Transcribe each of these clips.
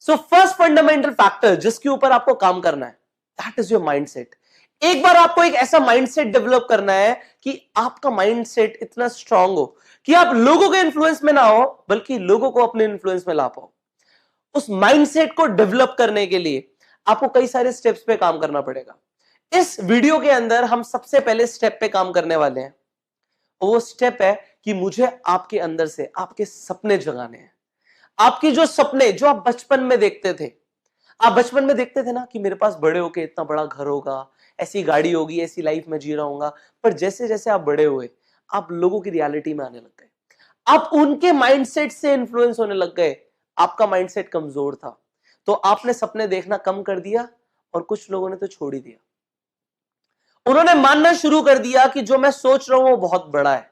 So first fundamental factor जिसके ऊपर आपको काम करना है, दैट इज योर माइंडसेट। एक बार आपको एक ऐसा माइंडसेट डेवलप करना है कि आपका माइंडसेट इतना स्ट्रांग हो कि आप लोगों के इन्फ्लुएंस में ना हो बल्कि लोगों को अपने इन्फ्लुएंस में ला पाओ। उस माइंडसेट को डेवलप करने के लिए आपको कई सारे स्टेप्स पे काम करना पड़ेगा। इस वीडियो के अंदर हम सबसे पहले स्टेप पे काम करने वाले हैं। वो स्टेप है कि मुझे आपके अंदर से आपके सपने जगाने हैं। आपके जो सपने जो आप बचपन में देखते थे, आप बचपन में देखते थे ना कि मेरे पास बड़े होके इतना बड़ा घर होगा, ऐसी गाड़ी होगी, ऐसी लाइफ में जी रहा हूंगा। पर जैसे जैसे आप बड़े हुए, आप लोगों की रियलिटी में आने लग गए, आप उनके माइंडसेट से इन्फ्लुएंस होने लग गए। आपका माइंडसेट कमजोर था तो आपने सपने देखना कम कर दिया और कुछ लोगों ने तो छोड़ ही दिया। उन्होंने मानना शुरू कर दिया कि जो मैं सोच रहा हूं वो बहुत बड़ा है,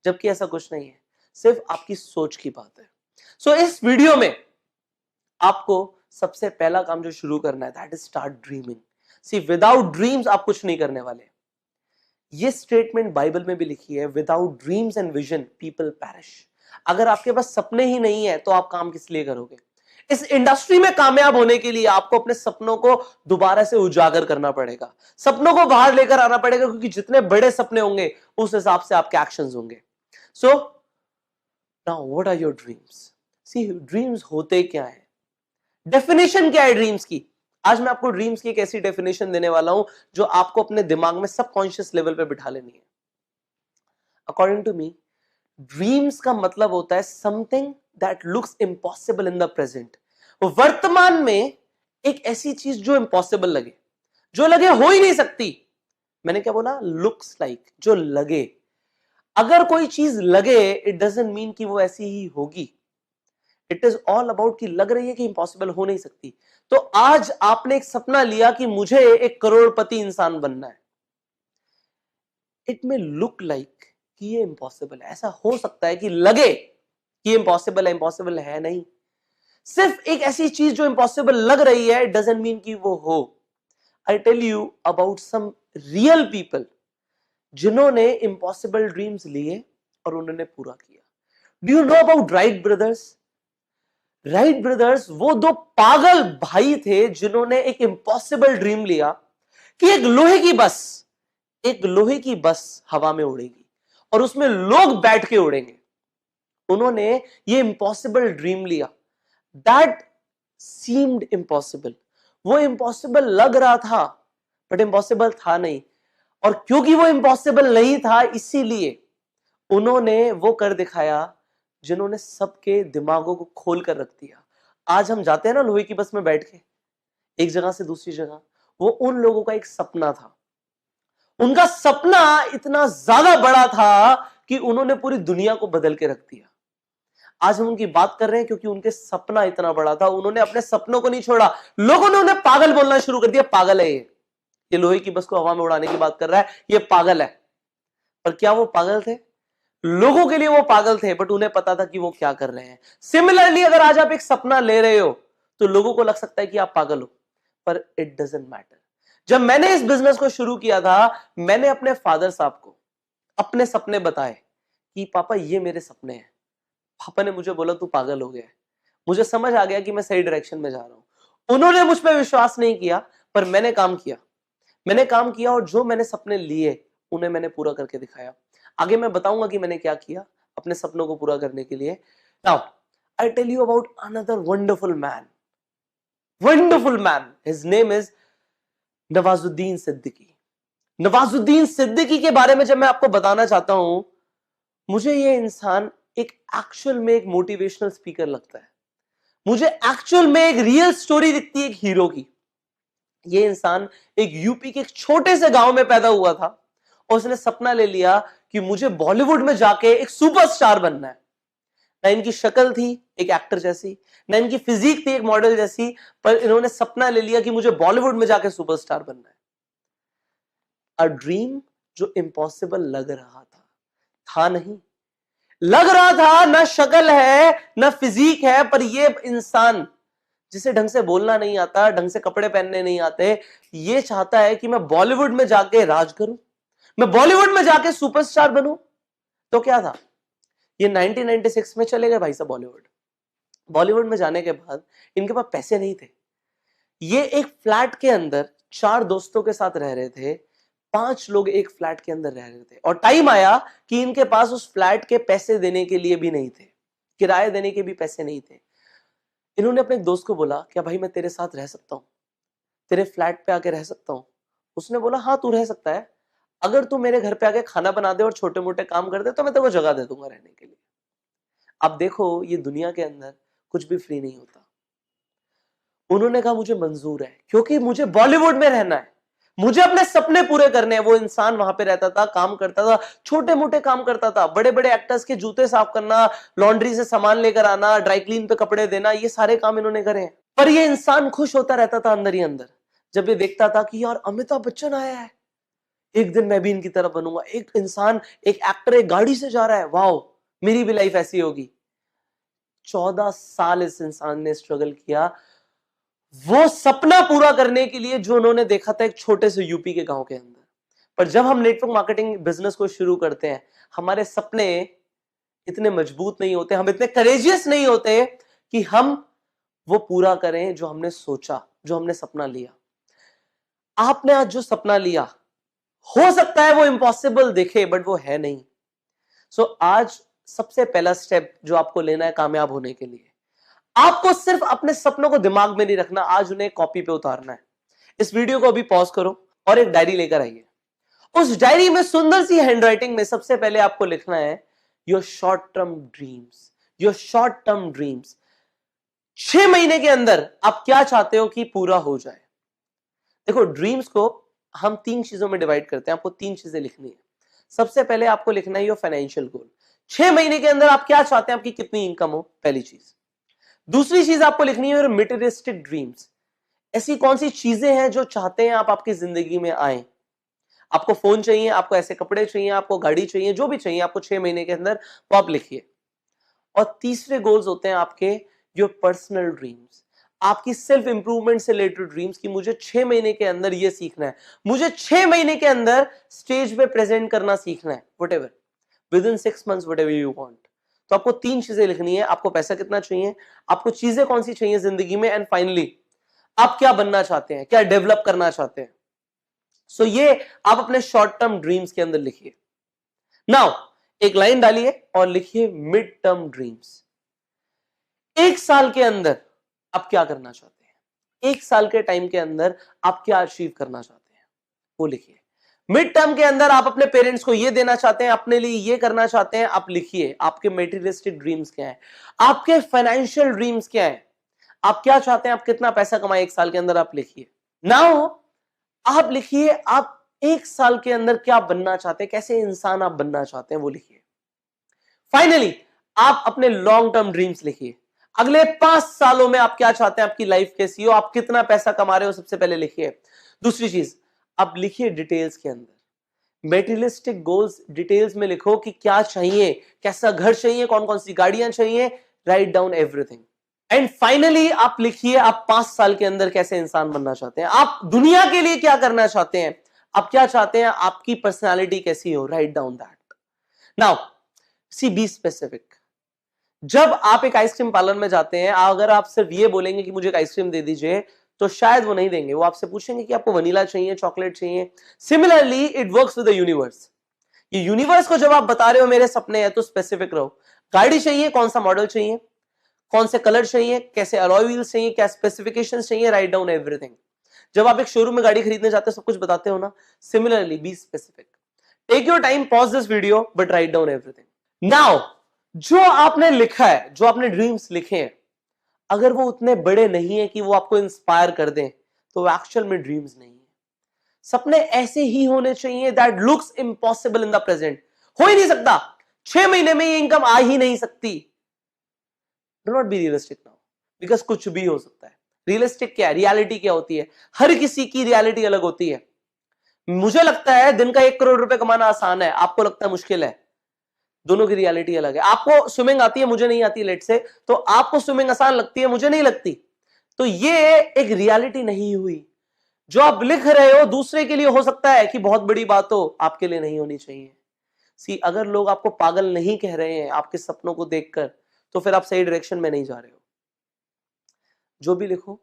जबकि ऐसा कुछ नहीं है, सिर्फ आपकी सोच की बात है। सो इस वीडियो में आपको सबसे पहला काम जो शुरू करना है, that is start dreaming. See without dreams आप कुछ नहीं करने वाले। ये स्टेटमेंट बाइबल में भी लिखी है, without dreams and vision people parish. अगर आपके पास सपने ही नहीं है तो आप काम किस लिए करोगे? इस इंडस्ट्री में कामयाब होने के लिए आपको अपने सपनों को दोबारा से उजागर करना पड़ेगा, सपनों को बाहर लेकर आना पड़ेगा, क्योंकि जितने बड़े सपने होंगे उस हिसाब से आपके एक्शंस होंगे। So now what are your dreams? See dreams होते क्या है, डेफिनेशन क्या है ड्रीम्स की? आज मैं आपको ड्रीम्स की एक ऐसी डेफिनेशन देने वाला हूं जो आपको अपने दिमाग में सबकॉन्शियस लेवल पे बिठा लेनी है। अकॉर्डिंग टू मी, ड्रीम्स का मतलब होता है something that looks impossible in the present. वर्तमान में एक ऐसी चीज जो इम्पॉसिबल लगे, जो लगे हो ही नहीं सकती। मैंने क्या बोला? लुक्स लाइक, जो लगे। अगर कोई चीज लगे, इट डजंट मीन कि वो ऐसी ही होगी। इट इज ऑल अबाउट कि लग रही है कि इंपॉसिबल हो नहीं सकती। तो आज आपने एक सपना लिया कि मुझे एक करोड़पति इंसान बनना है। इट मे लुक लाइक कि ये इंपॉसिबल है, ऐसा हो सकता है कि लगे कि इंपॉसिबल है, इंपॉसिबल है नहीं। सिर्फ एक ऐसी चीज जो इंपॉसिबल लग रही है, इट डजंट मीन कि वो हो। I tell you about some real people जिन्होंने इंपॉसिबल ड्रीम्स लिए और उन्होंने पूरा किया। Do you know about Wright brothers? Wright brothers वो दो पागल भाई थे जिन्होंने एक इंपॉसिबल ड्रीम लिया कि एक लोहे की बस हवा में उड़ेगी और उसमें लोग बैठ के उड़ेंगे। उन्होंने ये इंपॉसिबल ड्रीम लिया। दैट सीम्ड इम्पॉसिबल, वो इम्पॉसिबल लग रहा था बट इम्पॉसिबल था नहीं। और क्योंकि वो इम्पॉसिबल नहीं था, इसीलिए उन्होंने वो कर दिखाया जिन्होंने सबके दिमागों को खोल कर रख दिया। आज हम जाते हैं ना लोहे की बस में बैठ के एक जगह से दूसरी जगह, वो उन लोगों का एक सपना था। उनका सपना इतना ज्यादा बड़ा था कि उन्होंने पूरी दुनिया को बदल के रख दिया। आज हम उनकी बात कर रहे हैं क्योंकि उनके सपना इतना बड़ा था, उन्होंने अपने सपनों को नहीं छोड़ा। लोगों ने उन्हें पागल बोलना शुरू कर दिया, पागल है ये लोहे की बस को हवा में उड़ाने की बात कर रहा है, ये पागल है। पर क्या वो पागल थे? लोगों के लिए वो पागल थे, बट उन्हें पता था कि वो क्या कर रहे हैं। सिमिलरली अगर आज आप एक सपना ले रहे हो तो लोगों को लग सकता है कि आप पागल हो, पर इट डजंट मैटर। जब मैंने इस बिजनेस को शुरू किया था, मैंने अपने फादर साहब को अपने सपने बताए कि पापा ये मेरे सपने हैं। पापा ने मुझे बोला तू पागल हो गया है। मुझे समझ आ गया कि मैं सही डायरेक्शन में जा रहा हूं। उन्होंने मुझ पर विश्वास नहीं किया, पर मैंने काम किया। और जो मैंने सपने लिए उन्हें मैंने पूरा करके दिखाया। आगे मैं बताऊंगा कि मैंने क्या किया अपने सपनों को पूरा करने के लिए। Now I tell you about another wonderful man. His name is Nawazuddin Siddiqui. Nawazuddin Siddiqui के बारे में जब मैं आपको बताना चाहता हूं, मुझे ये इंसान एक एक्चुअल में एक मोटिवेशनल स्पीकर लगता है। मुझे एक्चुअल में एक रियल स्टोरी दिखती है एक हीरो की। ये इंसान एक यूपी के एक छोटे से गांव में पैदा हुआ था और उसने सपना ले लिया कि मुझे बॉलीवुड में जाके एक सुपरस्टार बनना है। ना इनकी शक्ल थी एक एक्टर जैसी, ना इनकी फिजिक थी एक मॉडल जैसी, पर इन्होंने सपना ले लिया कि मुझे बॉलीवुड में जाके सुपरस्टार बनना है। अ ड्रीम जो इम्पॉसिबल लग रहा था नहीं। लग रहा था ना शक्ल है ना फिजिक है, पर ये इंसान जिसे ढंग से बोलना नहीं आता, ढंग से कपड़े पहनने नहीं आते, ये चाहता है कि मैं बॉलीवुड में जाके राज करूं, मैं बॉलीवुड में जाके सुपरस्टार बनूं। तो क्या था, ये 1996 में चले गए भाई साहब बॉलीवुड। बॉलीवुड में जाने के बाद इनके पास पैसे नहीं थे। ये एक फ्लैट के अंदर 4 दोस्तों के साथ रह रहे थे, 5 लोग एक फ्लैट के अंदर रह रहे थे, और टाइम आया कि इनके पास उस फ्लैट के पैसे देने के लिए भी नहीं थे, किराए देने के भी पैसे नहीं थे। इन्होंने अपने एक दोस्त को बोला, क्या भाई मैं तेरे साथ रह सकता हूं, तेरे फ्लैट पे आके रह सकता हूं? उसने बोला, हाँ तू रह सकता है, अगर तू मेरे घर पे आके खाना बना दे और छोटे मोटे काम कर दे तो मैं तेरे को जगह दे दूंगा रहने के लिए। अब देखो, ये दुनिया के अंदर कुछ भी फ्री नहीं होता। उन्होंने कहा मुझे मंजूर है, क्योंकि मुझे बॉलीवुड में रहना है, मुझे अपने सपने पूरे करने हैं। वो इंसान वहां पे रहता था, काम करता था, छोटे मोटे काम करता था, बड़े बड़े एक्टर्स के जूते साफ करना, लॉन्ड्री से सामान लेकर आना, ड्राई क्लीन पे कपड़े देना, ये सारे काम इन्होंने करे हैं। पर ये इंसान खुश होता रहता था अंदर ही अंदर, जब ये देखता था कि यार अमिताभ बच्चन आया है, एक दिन मैं भी इनकी तरह बनूंगा। एक इंसान, एक एक्टर एक गाड़ी से जा रहा है, वाओ मेरी भी लाइफ ऐसी होगी। 14 साल इस इंसान ने स्ट्रगल किया वो सपना पूरा करने के लिए जो उन्होंने देखा था एक छोटे से यूपी के गांव के अंदर। पर जब हम नेटवर्क मार्केटिंग बिजनेस को शुरू करते हैं, हमारे सपने इतने मजबूत नहीं होते, हम इतने करेजियस नहीं होते कि हम वो पूरा करें जो हमने सोचा, जो हमने सपना लिया। आपने आज जो सपना लिया, हो सकता है वो इम्पॉसिबल दिखे, बट वो है नहीं। सो आज सबसे पहला स्टेप जो आपको लेना है कामयाब होने के लिए, आपको सिर्फ अपने सपनों को दिमाग में नहीं रखना, आज उन्हें कॉपी पे उतारना है। इस वीडियो को अभी पॉज करो और एक डायरी लेकर आइए। उस डायरी में सुंदर सी हैंडराइटिंग में सबसे पहले आपको लिखना है your short term dreams. Your short term dreams, 6 महीने के अंदर आप क्या चाहते हो कि पूरा हो जाए। देखो, ड्रीम्स को हम 3 चीजों में डिवाइड करते हैं, आपको 3 चीजें लिखनी है। सबसे पहले आपको लिखना है योर फाइनेंशियल गोल। 6 महीने के अंदर आप क्या चाहते हैं, आपकी कितनी इनकम हो, पहली चीज। दूसरी चीज आपको लिखनी है मटेरियलिस्टिक ड्रीम्स। ऐसी कौन सी चीजें हैं जो चाहते हैं आप आपकी जिंदगी में आए। आपको फोन चाहिए, आपको ऐसे कपड़े चाहिए, आपको गाड़ी चाहिए, जो भी चाहिए आपको 6 महीने के अंदर, वो आप लिखिए। और तीसरे गोल्स होते हैं आपके योर पर्सनल ड्रीम्स, आपकी सेल्फ इंप्रूवमेंट से रिलेटेड ड्रीम्स की मुझे 6 महीने के अंदर ये सीखना है, मुझे 6 महीने के अंदर स्टेज पे प्रेजेंट करना सीखना है, whatever, with in 6 months, whatever you want. तो आपको 3 चीजें लिखनी है, आपको पैसा कितना चाहिए, आपको चीजें कौन सी चाहिए जिंदगी में, एंड फाइनली आप क्या बनना चाहते हैं, क्या डेवलप करना चाहते हैं। सो ये आप अपने शॉर्ट टर्म ड्रीम्स के अंदर लिखिए। नाउ एक लाइन डालिए और लिखिए मिड टर्म ड्रीम्स। 1 साल के अंदर आप क्या करना चाहते हैं, 1 साल के टाइम के अंदर आप क्या अचीव करना चाहते हैं, वो लिखिए। मिड टर्म के अंदर आप अपने पेरेंट्स को ये देना चाहते हैं, अपने लिए ये करना चाहते हैं, आप लिखिए। आपके मेटीरियलिस्टिक ड्रीम्स क्या है, आपके फाइनेंशियल ड्रीम्स क्या है, आप क्या चाहते हैं, आप कितना पैसा कमाए 1 साल के अंदर, आप लिखिए। नाउ आप लिखिए आप 1 साल के अंदर क्या बनना चाहते हैं, कैसे इंसान आप बनना चाहते हैं, वो लिखिए। फाइनली आप अपने लॉन्ग टर्म ड्रीम्स लिखिए। अगले 5 सालों में आप क्या चाहते हैं, आपकी लाइफ कैसी हो, आप कितना पैसा कमा रहे हो, सबसे पहले लिखिए। दूसरी चीज आप लिखिए डिटेल्स के अंदर, मेटीरियलिस्टिक गोल्स डिटेल्स में लिखो कि क्या चाहिए, कैसा घर चाहिए, कौन कौन सी गाड़ियां चाहिए, right down everything. And finally आप लिखिए आप 5 साल के अंदर कैसे इंसान बनना चाहते हैं, आप दुनिया के लिए क्या करना चाहते हैं, आप क्या चाहते हैं, आपकी पर्सनालिटी कैसी हो, right down that. Now see be specific. जब आप एक आइसक्रीम पार्लर में जाते हैं, अगर आप सिर्फ ये बोलेंगे कि मुझे एक आइसक्रीम दे दीजिए, तो शायद वो नहीं देंगे, वो आपसे पूछेंगे कि आपको वनीला चाहिए, चॉकलेट चाहिए। Similarly it works with the universe. ये यूनिवर्स को जब आप बता रहे हो मेरे सपने हैं, तो स्पेसिफिक रहो। गाड़ी चाहिए, कौन सा मॉडल चाहिए, कौन से कलर चाहिए, कैसे अलॉय व्हील्स चाहिए, क्या स्पेसिफिकेशंस चाहिए, राइट डाउन एवरीथिंग। जब आप एक शोरूम में गाड़ी खरीदने जाते हो सब कुछ बताते हो ना, similarly be specific. Take your time, pause this video, but write down everything. Now जो आपने लिखा है, जो आपने ड्रीम्स लिखे हैं, अगर वो उतने बड़े नहीं है कि वो आपको इंस्पायर कर दें, तो वो एक्चुअल में ड्रीम्स नहीं है। सपने ऐसे ही होने चाहिए that looks impossible in the present. हो ही नहीं सकता, 6 महीने में ये इनकम आ ही नहीं सकती। Do not be realistic now, because कुछ भी हो सकता है। रियलिस्टिक क्या है, रियलिटी क्या होती है, हर किसी की रियलिटी अलग होती है। मुझे लगता है दिन का 1 करोड़ रुपए कमाना आसान है, आपको लगता है मुश्किल है। दोनों की रियलिटी अलग है। आपको स्विमिंग आती है, मुझे नहीं आती लेट से, तो आपको स्विमिंग आसान लगती है, मुझे नहीं लगती। तो ये एक रियलिटी नहीं हुई। जो आप लिख रहे हो दूसरे के लिए हो सकता है कि बहुत बड़ी बात हो, आपके लिए नहीं होनी चाहिए। सी, अगर लोग आपको पागल नहीं कह रहे हैं आपके सपनों को देखकर, तो फिर आप सही डायरेक्शन में नहीं जा रहे हो। जो भी लिखो,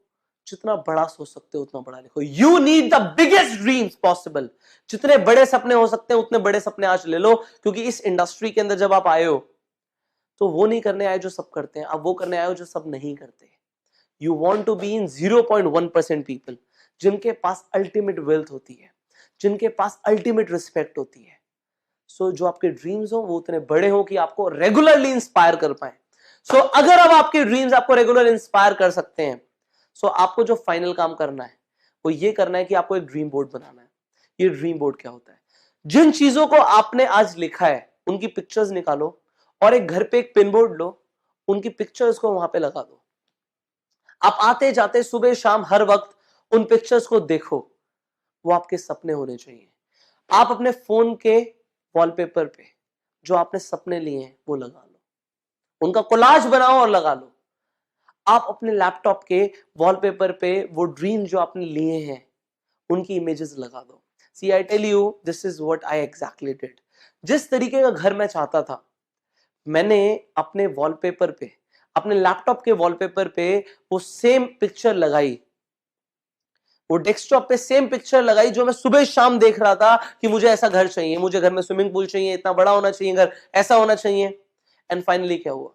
जितना बड़ा सोच सकते हो उतना बड़ा लिखो। You need the biggest dreams possible. जितने बड़े सपने हो सकते हैं उतने बड़े सपने आज ले लो, क्योंकि इस इंडस्ट्री के अंदर जब आप आए हो तो वो नहीं करने आए जो सब करते हैं, आप वो करने आए हो जो सब नहीं करते। You want to be in 0.1% people जिनके पास अल्टीमेट वेल्थ होती है, जिनके पास अल्टीमेट रिस्पेक्ट होती है। सो जो आपके ड्रीम्स हो वो उतने बड़े हो कि आपको रेगुलरली इंस्पायर कर पाए। सो अगर अब आपके ड्रीम्स आपको रेगुलर इंस्पायर कर सकते हैं, सो आपको जो फाइनल काम करना है वो ये करना है कि आपको एक ड्रीम बोर्ड बनाना है। ये ड्रीम बोर्ड क्या होता है? जिन चीजों को आपने आज लिखा है उनकी पिक्चर्स निकालो और एक घर पे एक पिन बोर्ड लो, उनकी पिक्चर्स को वहां पे लगा दो। आप आते जाते सुबह शाम हर वक्त उन पिक्चर्स को देखो। वो आपके सपने होने चाहिए। आप अपने फोन के वॉलपेपर पे जो आपने सपने लिए हैं वो लगा लो, उनका कोलाज बनाओ और लगा लो। आप अपने लैपटॉप के वॉलपेपर पे वो ड्रीम जो आपने लिए हैं उनकी इमेजेस लगा दो। See I tell you, this is what I exactly did. जिस तरीके का घर मैं चाहता था, मैंने अपने वॉलपेपर पे, अपने लैपटॉप के वॉलपेपर पे वो सेम पिक्चर लगाई, वो डेस्कटॉप पे सेम पिक्चर लगाई जो मैं सुबह शाम देख रहा था कि मुझे ऐसा घर चाहिए, मुझे घर में स्विमिंग पूल चाहिए, इतना बड़ा होना चाहिए घर, ऐसा होना चाहिए। एंड फाइनली क्या हुआ?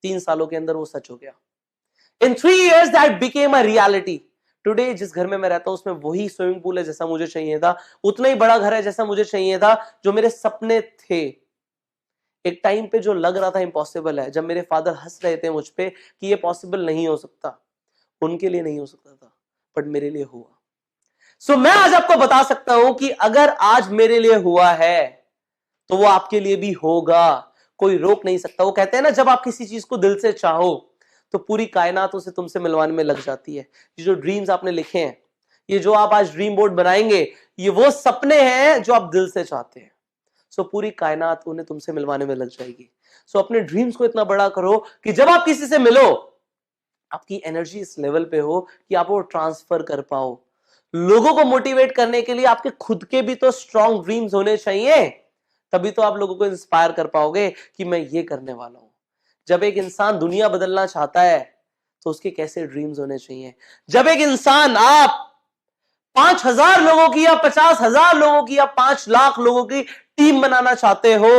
3 सालों के अंदर वो सच हो गया। इन 3 years that became a reality. Today जिस घर में मैं रहता हूं उसमें वही स्विमिंग पूल है जैसा मुझे चाहिए था, उतना ही बड़ा घर है जैसा मुझे चाहिए था, जो मेरे सपने थे। एक टाइम पे जो लग रहा था इम्पॉसिबल है, जब मेरे फादर हंस रहे थे मुझ पे कि ये पॉसिबल नहीं हो सकता, उनके लिए नहीं हो सकता था, बट मेरे लिए हुआ। सो मैं आज आपको बता सकता हूं कि अगर आज मेरे लिए हुआ है तो वो आपके लिए भी होगा। कोई रोक नहीं सकता। वो कहते हैं ना, जब आप किसी चीज को दिल से चाहो तो पूरी कायनात उसे तुमसे मिलवाने में लग जाती है। ये जो ड्रीम्स आपने लिखे हैं, ये जो आप आज ड्रीम बोर्ड बनाएंगे, ये वो सपने हैं जो आप दिल से चाहते हैं। सो पूरी कायनात उन्हें तुमसे मिलवाने में लग जाएगी। सो अपने ड्रीम्स को इतना बड़ा करो कि जब आप किसी से मिलो, आपकी एनर्जी इस लेवल पे हो कि आप वो ट्रांसफर कर पाओ। लोगों को मोटिवेट करने के लिए आपके खुद के भी तो स्ट्रॉन्ग ड्रीम्स होने चाहिए, तभी तो आप लोगों को इंस्पायर कर पाओगे कि मैं ये करने वाला हूं। जब एक इंसान दुनिया बदलना चाहता है तो उसके कैसे ड्रीम्स होने चाहिए? जब एक इंसान, आप 5,000 लोगों की या 50,000 लोगों की या 5 लाख लोगों की टीम बनाना चाहते हो,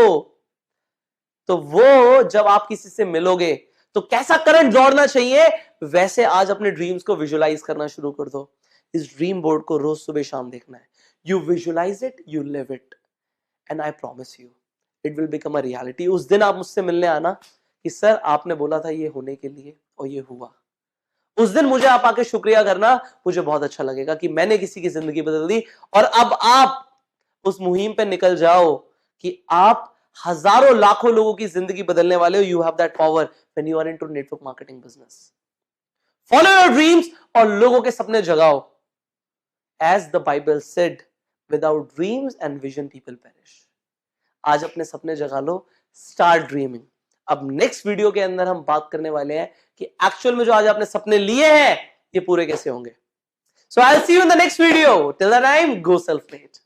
तो वो जब आप किसी से मिलोगे तो कैसा करंट दौड़ना चाहिए, वैसे आज अपने ड्रीम्स को विजुअलाइज करना शुरू कर दो। इस ड्रीम बोर्ड को रोज सुबह शाम देखना है। You visualise it, you live it, and I promise you it will become a reality. उस दिन आप मुझसे मिलने आना कि सर आपने बोला था ये होने के लिए और ये हुआ। उस दिन मुझे आप आके शुक्रिया करना, मुझे बहुत अच्छा लगेगा कि मैंने किसी की जिंदगी बदल दी। और अब आप उस मुहिम पे निकल जाओ कि आप हजारों लाखों लोगों की जिंदगी बदलने वाले हो। You have that power when you are into network marketing business. Follow your dreams और लोगों के सपने जगाओ। As the Bible said, without dreams and vision people perish. आज अपने सपने जगा लो, स्टार्ट ड्रीमिंग। अब नेक्स्ट वीडियो के अंदर हम बात करने वाले हैं कि एक्चुअल में जो आज आपने सपने लिए हैं ये पूरे कैसे होंगे। So I will see you in the next video. Till the time, go self made.